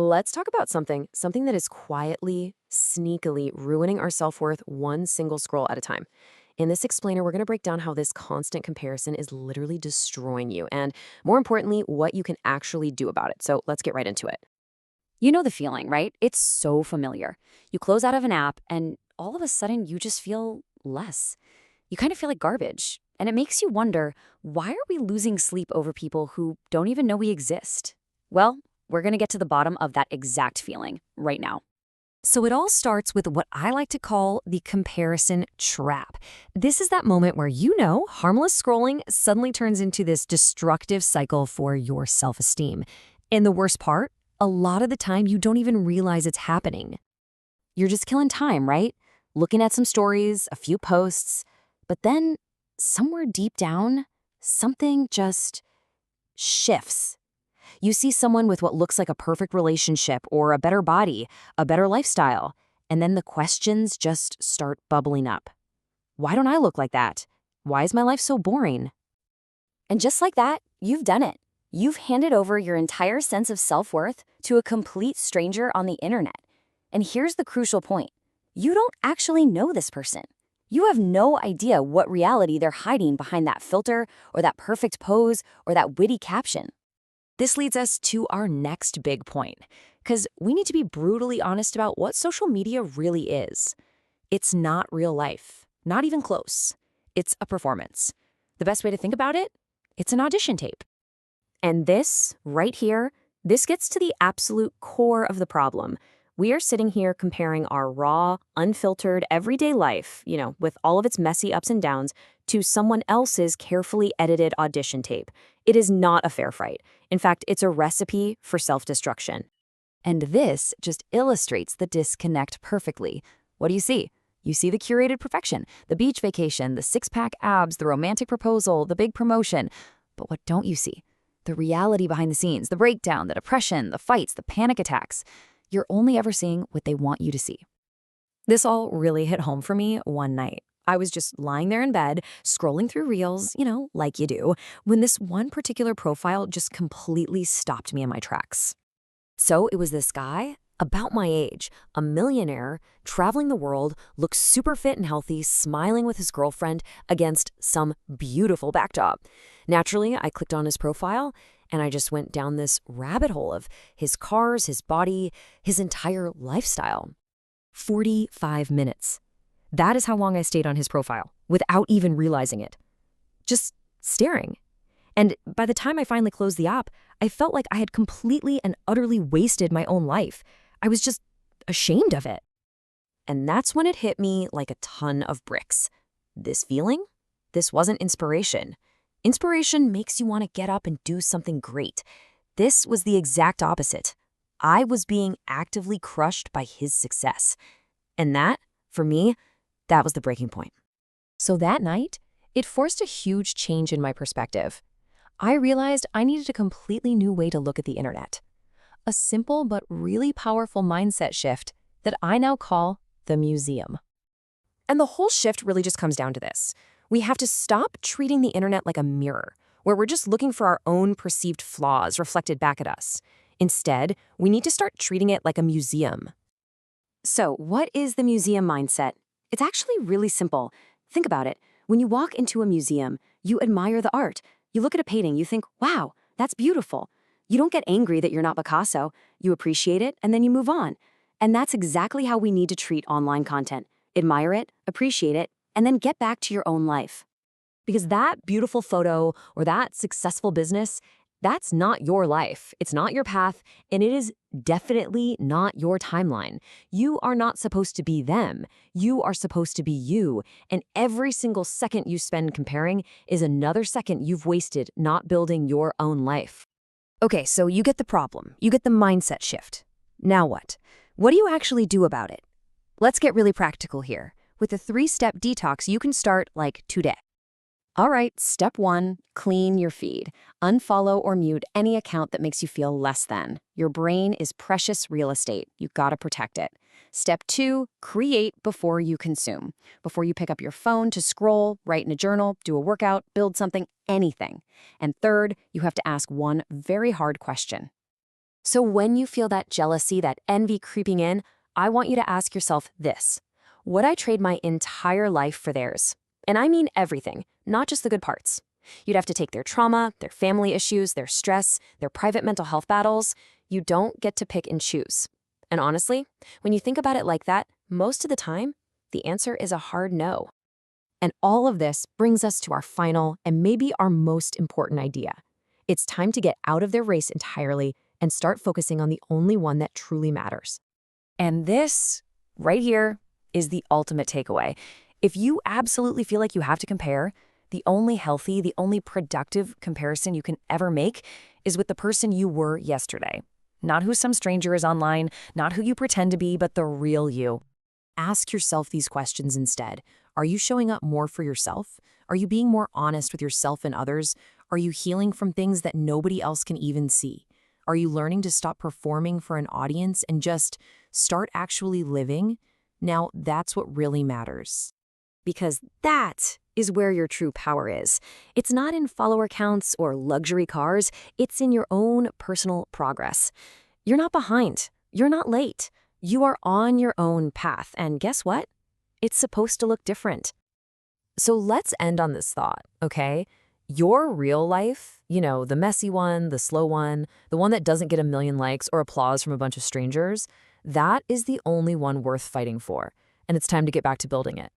Let's talk about something that is quietly, sneakily ruining our self-worth one single scroll at a time. In this explainer, we're going to break down how this constant comparison is literally destroying you and, more importantly, what you can actually do about it. So let's get right into it. You know the feeling, right? It's so familiar. You close out of an app and all of a sudden you just feel less. You kind of feel like garbage. And it makes you wonder, why are we losing sleep over people who don't even know we exist? Well, we're going to get to the bottom of that exact feeling right now. So it all starts with what I like to call the comparison trap. This is that moment where harmless scrolling suddenly turns into this destructive cycle for your self-esteem. And the worst part, a lot of the time you don't even realize it's happening. You're just killing time, right? Looking at some stories, a few posts, but then somewhere deep down, something just shifts. You see someone with what looks like a perfect relationship or a better body, a better lifestyle, and then the questions just start bubbling up. Why don't I look like that? Why is my life so boring? And just like that, you've done it. You've handed over your entire sense of self-worth to a complete stranger on the internet. And here's the crucial point. You don't actually know this person. You have no idea what reality they're hiding behind that filter or that perfect pose or that witty caption. This leads us to our next big point, because we need to be brutally honest about what social media really is. It's not real life, not even close. It's a performance. The best way to think about it? It's an audition tape. And this, right here, this gets to the absolute core of the problem. We are sitting here comparing our raw, unfiltered, everyday life, with all of its messy ups and downs, to someone else's carefully edited audition tape. It is not a fair fight. In fact, it's a recipe for self-destruction. And this just illustrates the disconnect perfectly. What do you see? You see the curated perfection, the beach vacation, the six-pack abs, the romantic proposal, the big promotion. But what don't you see? The reality behind the scenes, the breakdown, the depression, the fights, the panic attacks. You're only ever seeing what they want you to see. This all really hit home for me one night. I was just lying there in bed, scrolling through reels, like you do, when this one particular profile just completely stopped me in my tracks. So it was this guy, about my age, a millionaire, traveling the world, looks super fit and healthy, smiling with his girlfriend against some beautiful backdrop. Naturally, I clicked on his profile, and I just went down this rabbit hole of his cars, his body, his entire lifestyle. 45 minutes. That is how long I stayed on his profile, without even realizing it. Just staring. And by the time I finally closed the app, I felt like I had completely and utterly wasted my own life. I was just ashamed of it. And that's when it hit me like a ton of bricks. This feeling? This wasn't inspiration. Inspiration makes you want to get up and do something great. This was the exact opposite. I was being actively crushed by his success. And that, for me, that was the breaking point. So that night, it forced a huge change in my perspective. I realized I needed a completely new way to look at the internet. A simple but really powerful mindset shift that I now call the museum. And the whole shift really just comes down to this. We have to stop treating the internet like a mirror, where we're just looking for our own perceived flaws reflected back at us. Instead, we need to start treating it like a museum. So, what is the museum mindset? It's actually really simple. Think about it. When you walk into a museum, you admire the art. You look at a painting, you think, wow, that's beautiful. You don't get angry that you're not Picasso. You appreciate it, and then you move on. And that's exactly how we need to treat online content. Admire it, appreciate it, and then get back to your own life. Because that beautiful photo or that successful business, that's not your life. It's not your path, and it is definitely not your timeline. You are not supposed to be them. You are supposed to be you. And every single second you spend comparing is another second you've wasted not building your own life. Okay, so you get the problem. You get the mindset shift. Now what? What do you actually do about it? Let's get really practical here. With a 3-step detox, you can start like today. All right, step 1, clean your feed. Unfollow or mute any account that makes you feel less than. Your brain is precious real estate. You gotta protect it. Step 2, create before you consume. Before you pick up your phone to scroll, write in a journal, do a workout, build something, anything. And third, you have to ask one very hard question. So when you feel that jealousy, that envy creeping in, I want you to ask yourself this: would I trade my entire life for theirs? And I mean everything, not just the good parts. You'd have to take their trauma, their family issues, their stress, their private mental health battles. You don't get to pick and choose. And honestly, when you think about it like that, most of the time, the answer is a hard no. And all of this brings us to our final and maybe our most important idea. It's time to get out of their race entirely and start focusing on the only one that truly matters. And this, right here, is the ultimate takeaway. If you absolutely feel like you have to compare, the only healthy, the only productive comparison you can ever make is with the person you were yesterday. Not who some stranger is online, not who you pretend to be, but the real you. Ask yourself these questions instead. Are you showing up more for yourself? Are you being more honest with yourself and others? Are you healing from things that nobody else can even see? Are you learning to stop performing for an audience and just start actually living? Now, that's what really matters. Because that is where your true power is. It's not in follower counts or luxury cars, it's in your own personal progress. You're not behind. You're not late. You are on your own path, and guess what? It's supposed to look different. So let's end on this thought, okay? Your real life, the messy one, the slow one, the one that doesn't get a million likes or applause from a bunch of strangers, that is the only one worth fighting for, and it's time to get back to building it.